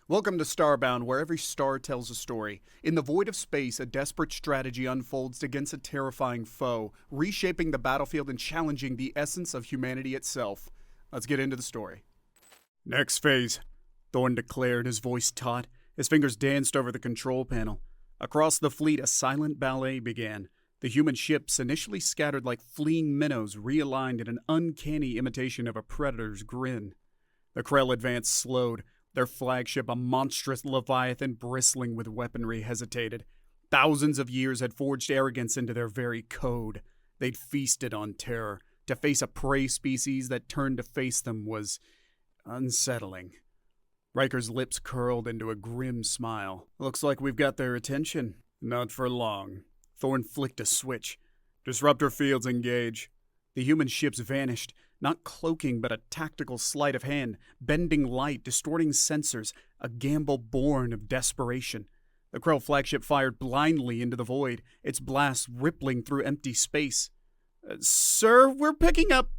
Welcome to Starbound, where every star tells a story. In the void of space, a desperate strategy unfolds against a terrifying foe, reshaping the battlefield and challenging the essence of humanity itself. Let's get into the story. Next phase, Thorne declared, his voice taut. His fingers danced over the control panel. Across the fleet, a silent ballet began. The human ships, initially scattered like fleeing minnows, realigned in an uncanny imitation of a predator's grin. The Krell advance slowed. Their flagship, a monstrous leviathan bristling with weaponry, hesitated. Thousands of years had forged arrogance into their very code. They'd feasted on terror. To face a prey species that turned to face them was unsettling. Riker's lips curled into a grim smile. Looks like we've got their attention. Not for long. Thorne flicked a switch. Disruptor fields engage. The human ships vanished. Not cloaking, but a tactical sleight of hand, bending light, distorting sensors, a gamble born of desperation. The Krell flagship fired blindly into the void, its blast rippling through empty space. Sir, we're picking up...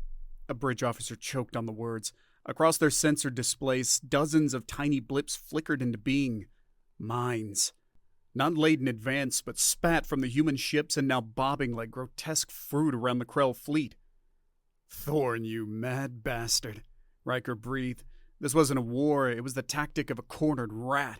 A bridge officer choked on the words. Across their sensor displays, dozens of tiny blips flickered into being. Mines. Not laid in advance, but spat from the human ships and now bobbing like grotesque fruit around the Krell fleet. Thorne, you mad bastard, Ryker breathed. This wasn't a war, it was the tactic of a cornered rat.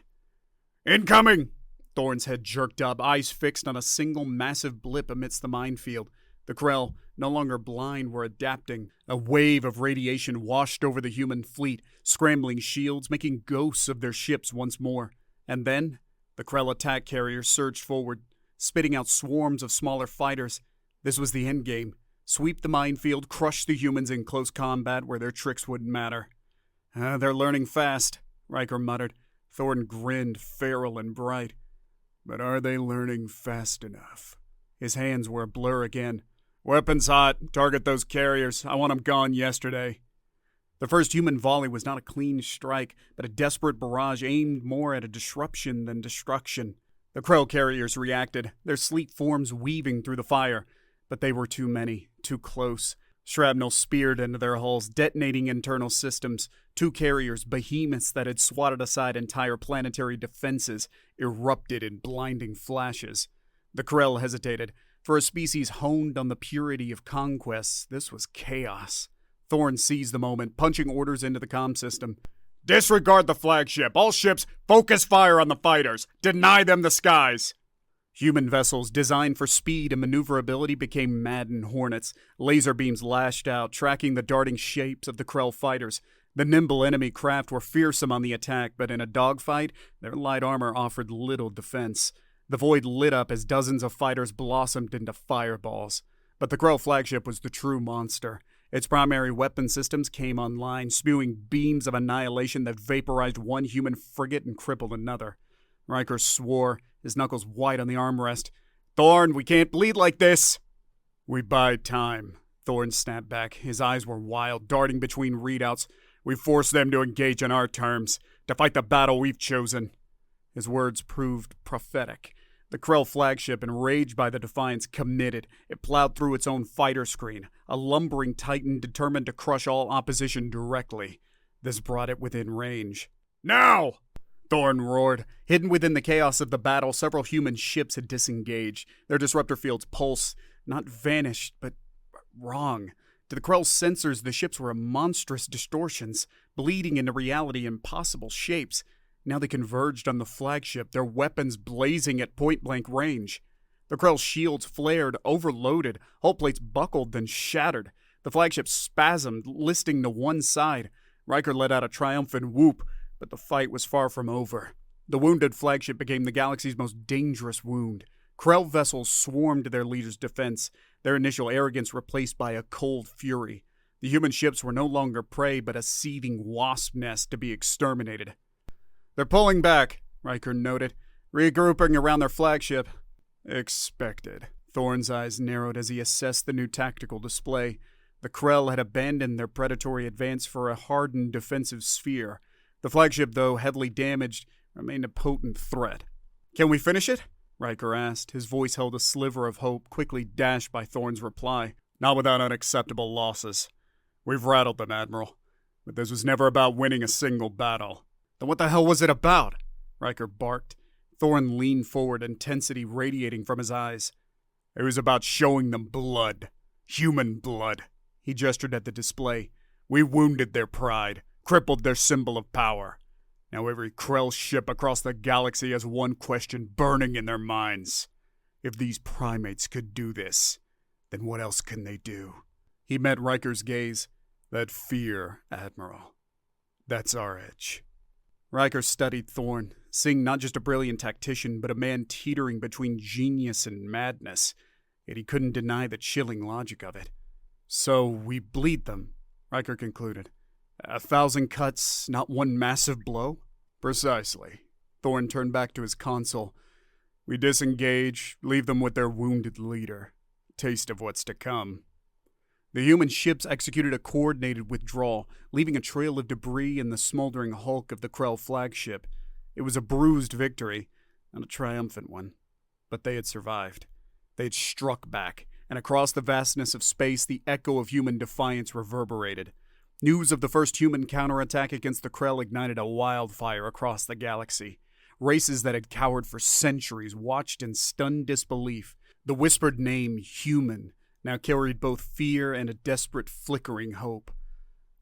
Incoming! Thorne's head jerked up, eyes fixed on a single massive blip amidst the minefield. The Krell, no longer blind, were adapting. A wave of radiation washed over the human fleet, scrambling shields, making ghosts of their ships once more. And then, the Krell attack carriers surged forward, spitting out swarms of smaller fighters. This was the endgame. Sweep the minefield, crush the humans in close combat where their tricks wouldn't matter. They're learning fast, Ryker muttered. Thorne grinned, feral and bright. But are they learning fast enough? His hands were a blur again. Weapons hot. Target those carriers. I want them gone yesterday. The first human volley was not a clean strike, but a desperate barrage aimed more at a disruption than destruction. The Krell carriers reacted, their sleek forms weaving through the fire. But they were too many, too close. Shrapnel speared into their hulls, detonating internal systems. Two carriers, behemoths that had swatted aside entire planetary defenses, erupted in blinding flashes. The Krell hesitated. For a species honed on the purity of conquests, this was chaos. Thorne seized the moment, punching orders into the comm system. Disregard the flagship. All ships, focus fire on the fighters. Deny them the skies. Human vessels designed for speed and maneuverability became maddened hornets. Laser beams lashed out, tracking the darting shapes of the Krell fighters. The nimble enemy craft were fearsome on the attack, but in a dogfight, their light armor offered little defense. The void lit up as dozens of fighters blossomed into fireballs. But the Krell flagship was the true monster. Its primary weapon systems came online, spewing beams of annihilation that vaporized one human frigate and crippled another. Ryker swore, his knuckles white on the armrest. Thorne, we can't bleed like this! We bide time, Thorne snapped back. His eyes were wild, darting between readouts. We force them to engage on our terms, to fight the battle we've chosen. His words proved prophetic. The Krell flagship, enraged by the defiance, committed. It plowed through its own fighter screen, a lumbering titan determined to crush all opposition directly. This brought it within range. Now! Thorne roared. Hidden within the chaos of the battle, several human ships had disengaged. Their disruptor fields pulsed, not vanished, but wrong. To the Krell's sensors, the ships were monstrous distortions, bleeding into reality in possible shapes. Now they converged on the flagship, their weapons blazing at point-blank range. The Krell's shields flared, overloaded, hull plates buckled, then shattered. The flagship spasmed, listing to one side. Ryker let out a triumphant whoop, but the fight was far from over. The wounded flagship became the galaxy's most dangerous wound. Krell vessels swarmed to their leader's defense, their initial arrogance replaced by a cold fury. The human ships were no longer prey, but a seething wasp nest to be exterminated. They're pulling back, Ryker noted, regrouping around their flagship. Expected. Thorne's eyes narrowed as he assessed the new tactical display. The Krell had abandoned their predatory advance for a hardened defensive sphere. The flagship, though heavily damaged, remained a potent threat. Can we finish it? Ryker asked. His voice held a sliver of hope, quickly dashed by Thorne's reply. Not without unacceptable losses. We've rattled them, Admiral. But this was never about winning a single battle. "Then what the hell was it about?" Ryker barked. Thorne leaned forward, intensity radiating from his eyes. "It was about showing them blood. Human blood." He gestured at the display. "We wounded their pride, crippled their symbol of power. Now every Krell ship across the galaxy has one question burning in their minds. If these primates could do this, then what else can they do?" He met Riker's gaze. "That fear, Admiral. That's our edge." Ryker studied Thorne, seeing not just a brilliant tactician, but a man teetering between genius and madness. Yet he couldn't deny the chilling logic of it. "So we bleed them," Ryker concluded. 1,000 cuts, not one massive blow?" "Precisely." Thorne turned back to his console. "We disengage, leave them with their wounded leader. Taste of what's to come." The human ships executed a coordinated withdrawal, leaving a trail of debris in the smoldering hulk of the Krell flagship. It was a bruised victory, not a triumphant one. But they had survived. They had struck back, and across the vastness of space the echo of human defiance reverberated. News of the first human counterattack against the Krell ignited a wildfire across the galaxy. Races that had cowered for centuries watched in stunned disbelief. The whispered name, human, now carried both fear and a desperate flickering hope.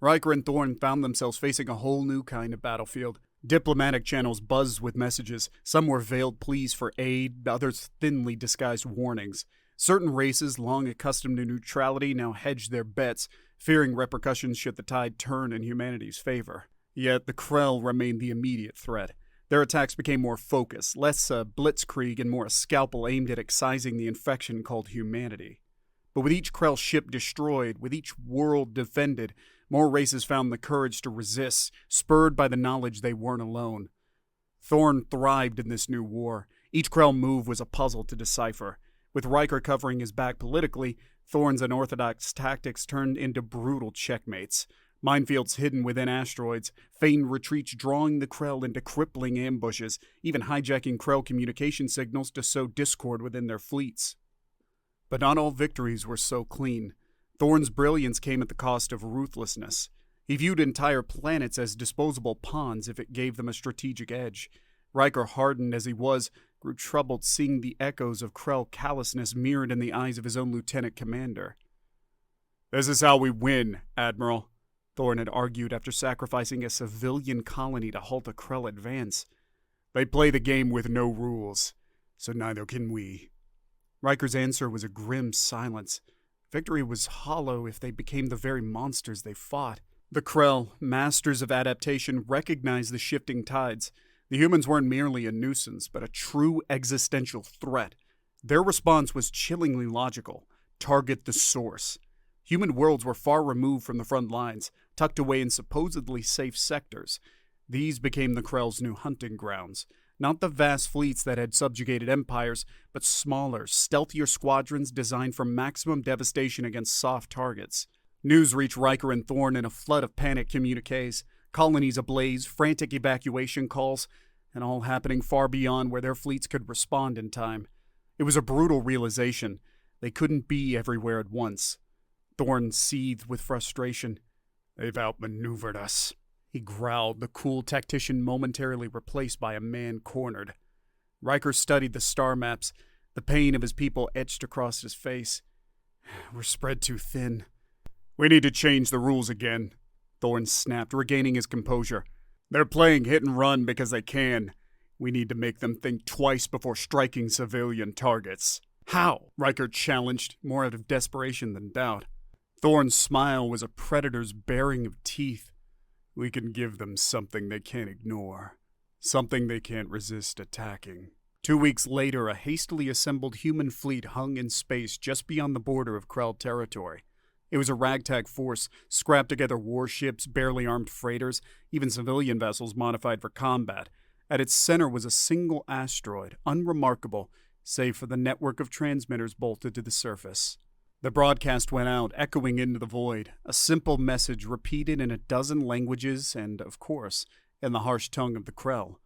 Ryker and Thorne found themselves facing a whole new kind of battlefield. Diplomatic channels buzzed with messages. Some were veiled pleas for aid, others thinly disguised warnings. Certain races, long accustomed to neutrality, now hedged their bets, fearing repercussions should the tide turn in humanity's favor. Yet the Krell remained the immediate threat. Their attacks became more focused, less a blitzkrieg and more a scalpel aimed at excising the infection called humanity. But with each Krell ship destroyed, with each world defended, more races found the courage to resist, spurred by the knowledge they weren't alone. Thorne thrived in this new war. Each Krell move was a puzzle to decipher. With Ryker covering his back politically, Thorne's unorthodox tactics turned into brutal checkmates. Minefields hidden within asteroids, feigned retreats drawing the Krell into crippling ambushes, even hijacking Krell communication signals to sow discord within their fleets. But not all victories were so clean. Thorne's brilliance came at the cost of ruthlessness. He viewed entire planets as disposable pawns if it gave them a strategic edge. Ryker, hardened as he was, grew troubled seeing the echoes of Krell callousness mirrored in the eyes of his own lieutenant commander. "This is how we win, Admiral," Thorne had argued after sacrificing a civilian colony to halt a Krell advance. "They play the game with no rules, so neither can we." Ryker's answer was a grim silence. Victory was hollow if they became the very monsters they fought. The Krell, masters of adaptation, recognized the shifting tides. The humans weren't merely a nuisance, but a true existential threat. Their response was chillingly logical. Target the source. Human worlds were far removed from the front lines, tucked away in supposedly safe sectors. These became the Krell's new hunting grounds. Not the vast fleets that had subjugated empires, but smaller, stealthier squadrons designed for maximum devastation against soft targets. News reached Ryker and Thorne in a flood of panic communiques, colonies ablaze, frantic evacuation calls, and all happening far beyond where their fleets could respond in time. It was a brutal realization. They couldn't be everywhere at once. Thorne seethed with frustration. "They've outmaneuvered us," he growled, the cool tactician momentarily replaced by a man cornered. Ryker studied the star maps, the pain of his people etched across his face. "We're spread too thin." "We need to change the rules again," Thorne snapped, regaining his composure. "They're playing hit and run because they can. We need to make them think twice before striking civilian targets." "How?" Ryker challenged, more out of desperation than doubt. Thorne's smile was a predator's baring of teeth. "We can give them something they can't ignore. Something they can't resist attacking." 2 weeks later, a hastily assembled human fleet hung in space just beyond the border of Krell territory. It was a ragtag force, scrapped together warships, barely armed freighters, even civilian vessels modified for combat. At its center was a single asteroid, unremarkable, save for the network of transmitters bolted to the surface. The broadcast went out, echoing into the void, a simple message repeated in a dozen languages and, of course, in the harsh tongue of the Krell.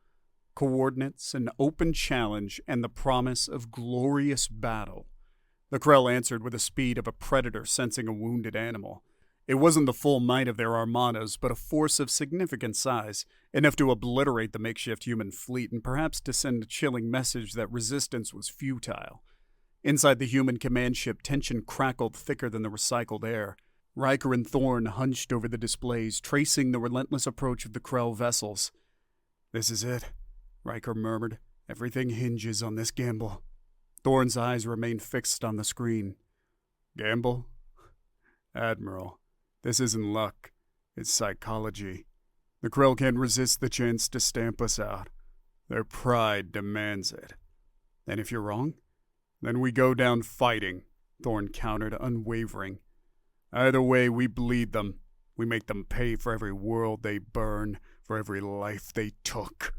Coordinates, an open challenge, and the promise of glorious battle. The Krell answered with the speed of a predator sensing a wounded animal. It wasn't the full might of their armadas, but a force of significant size, enough to obliterate the makeshift human fleet and perhaps to send a chilling message that resistance was futile. Inside the human command ship, tension crackled thicker than the recycled air. Ryker and Thorne hunched over the displays, tracing the relentless approach of the Krell vessels. "This is it," Ryker murmured. "Everything hinges on this gamble." Thorne's eyes remained fixed on the screen. "Gamble? Admiral, this isn't luck. It's psychology. The Krell can't resist the chance to stamp us out. Their pride demands it. And if you're wrong, then we go down fighting," Thorne countered, unwavering. "Either way, we bleed them. We make them pay for every world they burn, for every life they took."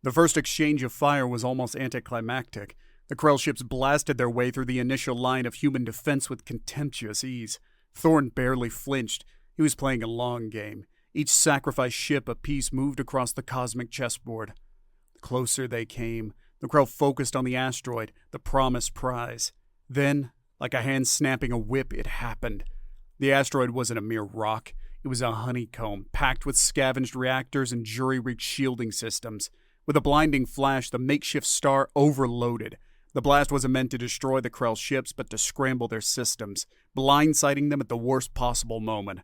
The first exchange of fire was almost anticlimactic. The Krell ships blasted their way through the initial line of human defense with contemptuous ease. Thorne barely flinched. He was playing a long game. Each sacrificed ship apiece moved across the cosmic chessboard. The closer they came, the Krell focused on the asteroid, the promised prize. Then, like a hand snapping a whip, it happened. The asteroid wasn't a mere rock. It was a honeycomb, packed with scavenged reactors and jury-rigged shielding systems. With a blinding flash, the makeshift star overloaded. The blast wasn't meant to destroy the Krell ships, but to scramble their systems, blindsiding them at the worst possible moment.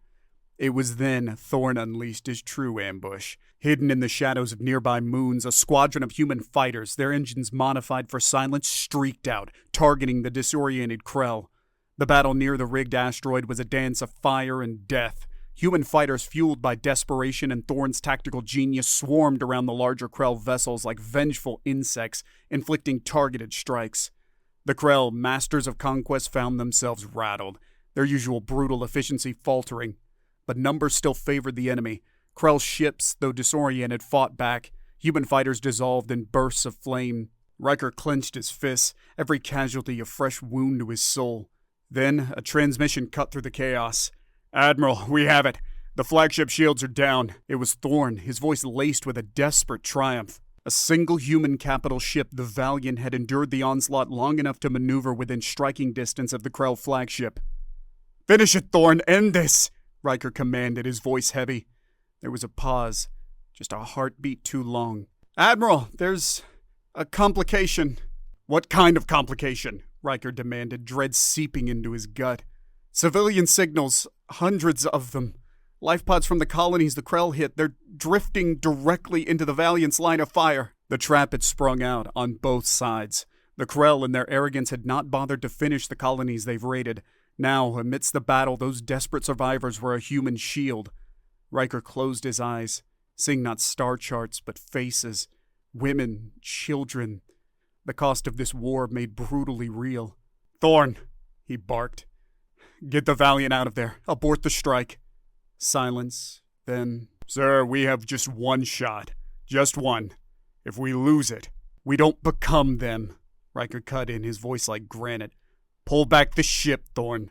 It was then Thorne unleashed his true ambush. Hidden in the shadows of nearby moons, a squadron of human fighters, their engines modified for silence, streaked out, targeting the disoriented Krell. The battle near the rigged asteroid was a dance of fire and death. Human fighters fueled by desperation and Thorne's tactical genius swarmed around the larger Krell vessels like vengeful insects, inflicting targeted strikes. The Krell, masters of conquest, found themselves rattled, their usual brutal efficiency faltering. But numbers still favored the enemy. Krell ships, though disoriented, fought back. Human fighters dissolved in bursts of flame. Ryker clenched his fists, every casualty a fresh wound to his soul. Then, a transmission cut through the chaos. "Admiral, we have it. The flagship shields are down." It was Thorne, his voice laced with a desperate triumph. A single human capital ship, the Valiant, had endured the onslaught long enough to maneuver within striking distance of the Krell flagship. "Finish it, Thorne! End this!" Ryker commanded, his voice heavy. There was a pause, just a heartbeat too long. "Admiral, there's a complication." "What kind of complication?" Ryker demanded, dread seeping into his gut. "Civilian signals, hundreds of them. Life pods from the colonies the Krell hit, they're drifting directly into the Valiant's line of fire." The trap had sprung out on both sides. The Krell, in their arrogance, had not bothered to finish the colonies they've raided. Now, amidst the battle, those desperate survivors were a human shield. Ryker closed his eyes, seeing not star charts, but faces. Women, children. The cost of this war made brutally real. "Thorne," he barked. "Get the Valiant out of there. Abort the strike." Silence. Then, "Sir, we have just one shot. Just one. If we lose it, we don't become them." Ryker cut in, his voice like granite. "Pull back the ship, Thorne."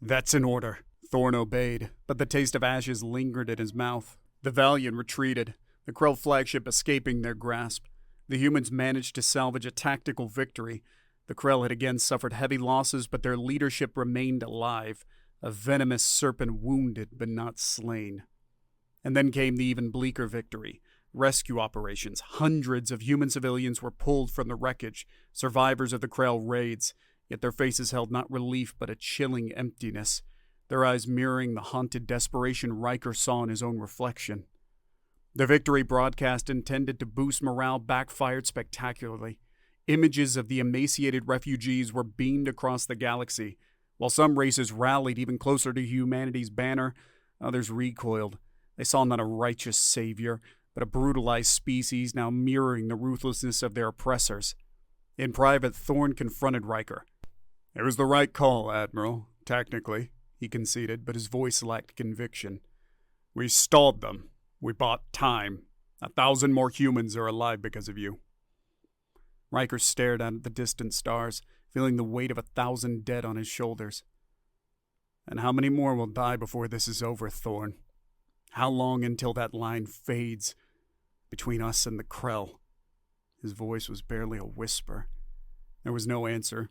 "That's an order." Thorne obeyed, but the taste of ashes lingered in his mouth. The Valiant retreated, the Krell flagship escaping their grasp. The humans managed to salvage a tactical victory. The Krell had again suffered heavy losses, but their leadership remained alive, a venomous serpent wounded but not slain. And then came the even bleaker victory. Rescue operations. Hundreds of human civilians were pulled from the wreckage, survivors of the Krell raids, yet their faces held not relief but a chilling emptiness, their eyes mirroring the haunted desperation Ryker saw in his own reflection. The victory broadcast intended to boost morale backfired spectacularly. Images of the emaciated refugees were beamed across the galaxy. While some races rallied even closer to humanity's banner, others recoiled. They saw not a righteous savior, but a brutalized species now mirroring the ruthlessness of their oppressors. In private, Thorne confronted Ryker. "It was the right call, Admiral, technically," he conceded, but his voice lacked conviction. "We stalled them. We bought time. 1,000 more humans are alive because of you." Ryker stared out at the distant stars, feeling the weight of 1,000 dead on his shoulders. "And how many more will die before this is over, Thorne? How long until that line fades between us and the Krell?" His voice was barely a whisper. There was no answer.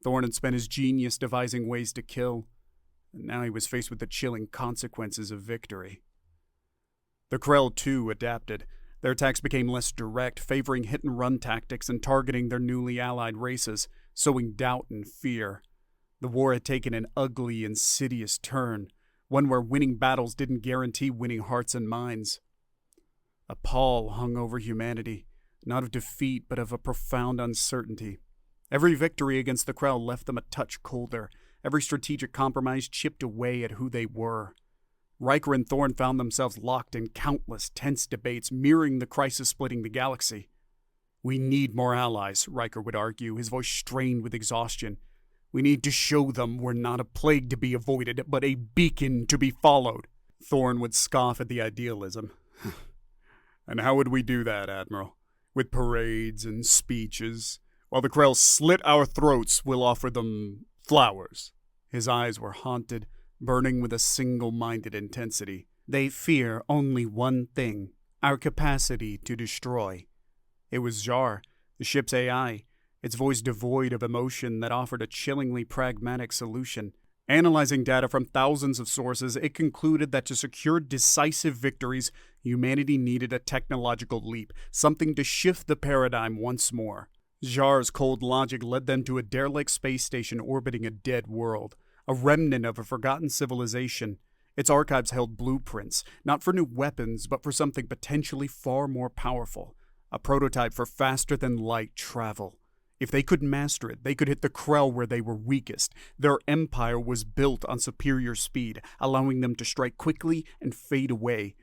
Thorne had spent his genius devising ways to kill. and now he was faced with the chilling consequences of victory. The Krell, too, adapted. Their attacks became less direct, favoring hit-and-run tactics and targeting their newly allied races, sowing doubt and fear. The war had taken an ugly, insidious turn, one where winning battles didn't guarantee winning hearts and minds. A pall hung over humanity, not of defeat, but of a profound uncertainty. Every victory against the Krell left them a touch colder. Every strategic compromise chipped away at who they were. Ryker and Thorne found themselves locked in countless tense debates, mirroring the crisis splitting the galaxy. "We need more allies," Ryker would argue, his voice strained with exhaustion. "We need to show them we're not a plague to be avoided, but a beacon to be followed." Thorne would scoff at the idealism. "And how would we do that, Admiral? With parades and speeches? While the Krell slit our throats, we'll offer them flowers." His eyes were haunted, burning with a single-minded intensity. "They fear only one thing, our capacity to destroy." It was Jar, the ship's AI, its voice devoid of emotion that offered a chillingly pragmatic solution. Analyzing data from thousands of sources, it concluded that to secure decisive victories, humanity needed a technological leap, something to shift the paradigm once more. Jar's cold logic led them to a derelict space station orbiting a dead world, a remnant of a forgotten civilization. Its archives held blueprints, not for new weapons, but for something potentially far more powerful, a prototype for faster-than-light travel. If they could master it, they could hit the Krell where they were weakest. Their empire was built on superior speed, allowing them to strike quickly and fade away.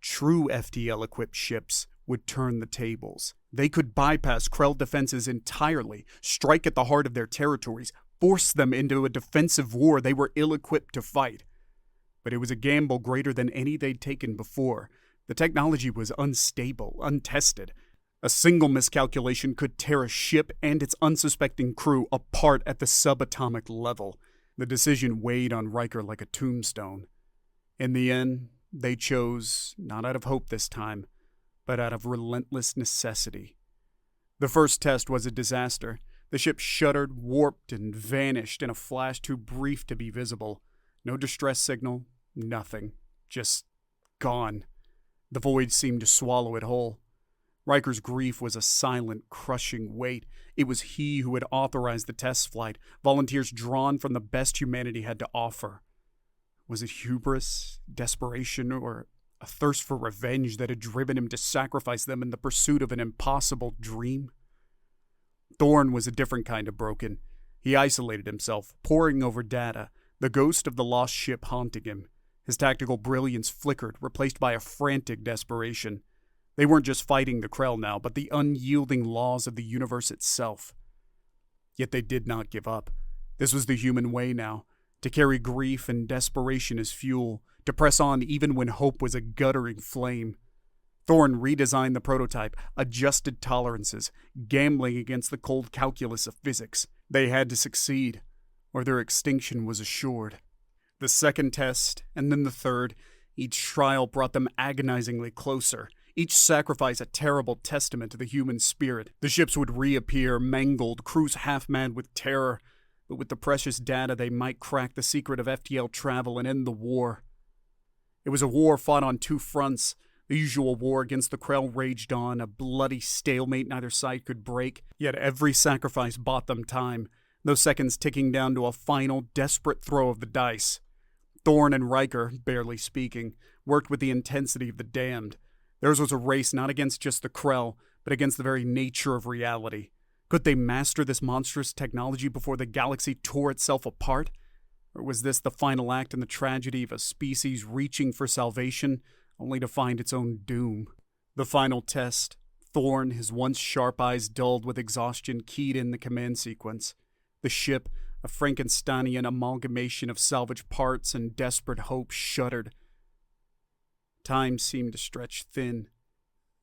True FTL-equipped ships would turn the tables. They could bypass Krell defenses entirely, strike at the heart of their territories, force them into a defensive war they were ill-equipped to fight. But it was a gamble greater than any they'd taken before. The technology was unstable, untested. A single miscalculation could tear a ship and its unsuspecting crew apart at the subatomic level. The decision weighed on Ryker like a tombstone. In the end, they chose, not out of hope this time, but out of relentless necessity. The first test was a disaster. The ship shuddered, warped, and vanished in a flash too brief to be visible. No distress signal, nothing. Just gone. The void seemed to swallow it whole. Riker's grief was a silent, crushing weight. It was he who had authorized the test flight, volunteers drawn from the best humanity had to offer. Was it hubris, desperation, or a thirst for revenge that had driven him to sacrifice them in the pursuit of an impossible dream? Thorne was a different kind of broken. He isolated himself, poring over data, the ghost of the lost ship haunting him. His tactical brilliance flickered, replaced by a frantic desperation. They weren't just fighting the Krell now, but the unyielding laws of the universe itself. Yet they did not give up. This was the human way now, to carry grief and desperation as fuel, to press on even when hope was a guttering flame. Thorne redesigned the prototype, adjusted tolerances, gambling against the cold calculus of physics. They had to succeed, or their extinction was assured. The second test, and then the third, each trial brought them agonizingly closer. Each sacrifice a terrible testament to the human spirit. The ships would reappear, mangled, crews half-mad with terror. But with the precious data, they might crack the secret of FTL travel and end the war. It was a war fought on two fronts. The usual war against the Krell raged on, a bloody stalemate neither side could break. Yet every sacrifice bought them time, those seconds ticking down to a final, desperate throw of the dice. Thorne and Ryker, barely speaking, worked with the intensity of the damned. Theirs was a race not against just the Krell, but against the very nature of reality. Could they master this monstrous technology before the galaxy tore itself apart? Or was this the final act in the tragedy of a species reaching for salvation, only to find its own doom? The final test. Thorne, his once sharp eyes dulled with exhaustion, keyed in the command sequence. The ship, a Frankensteinian amalgamation of salvaged parts and desperate hope, shuddered. Time seemed to stretch thin.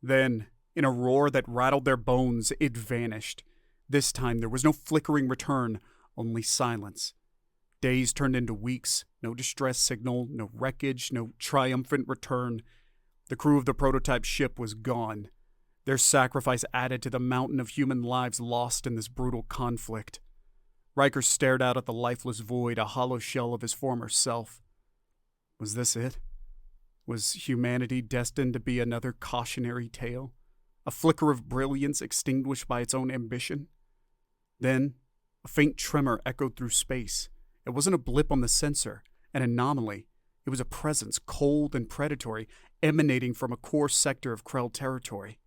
Then, in a roar that rattled their bones, it vanished. This time there was no flickering return, only silence. Days turned into weeks, no distress signal, no wreckage, no triumphant return. The crew of the prototype ship was gone. Their sacrifice added to the mountain of human lives lost in this brutal conflict. Ryker stared out at the lifeless void, a hollow shell of his former self. Was this it? Was humanity destined to be another cautionary tale? A flicker of brilliance extinguished by its own ambition? Then, a faint tremor echoed through space. It wasn't a blip on the sensor, an anomaly. It was a presence, cold and predatory, emanating from a core sector of Krell territory.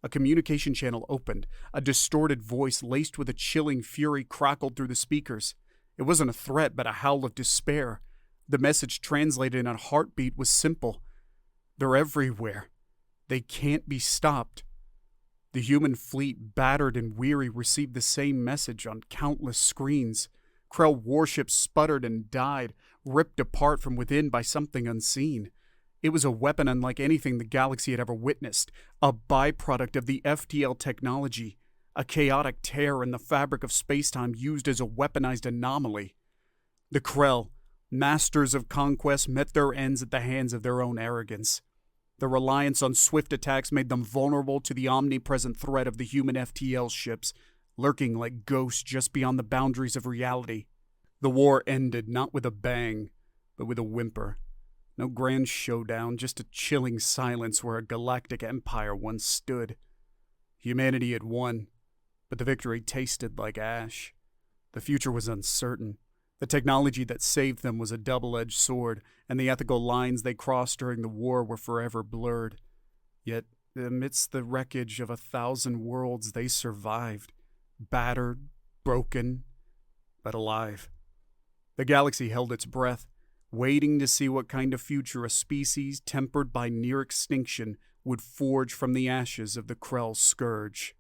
A communication channel opened. A distorted voice laced with a chilling fury crackled through the speakers. It wasn't a threat, but a howl of despair. The message translated in a heartbeat was simple. They're everywhere. They can't be stopped. The human fleet, battered and weary, received the same message on countless screens. Krell warships sputtered and died, ripped apart from within by something unseen. It was a weapon unlike anything the galaxy had ever witnessed, a byproduct of the FTL technology, a chaotic tear in the fabric of spacetime used as a weaponized anomaly. The Krell, masters of conquest, met their ends at the hands of their own arrogance. The reliance on swift attacks made them vulnerable to the omnipresent threat of the human FTL ships, lurking like ghosts just beyond the boundaries of reality. The war ended not with a bang, but with a whimper. No grand showdown, just a chilling silence where a galactic empire once stood. Humanity had won, but the victory tasted like ash. The future was uncertain. The technology that saved them was a double-edged sword, and the ethical lines they crossed during the war were forever blurred. Yet, amidst the wreckage of 1,000 worlds, they survived. Battered, broken, but alive. The galaxy held its breath, waiting to see what kind of future a species tempered by near extinction would forge from the ashes of the Krell scourge.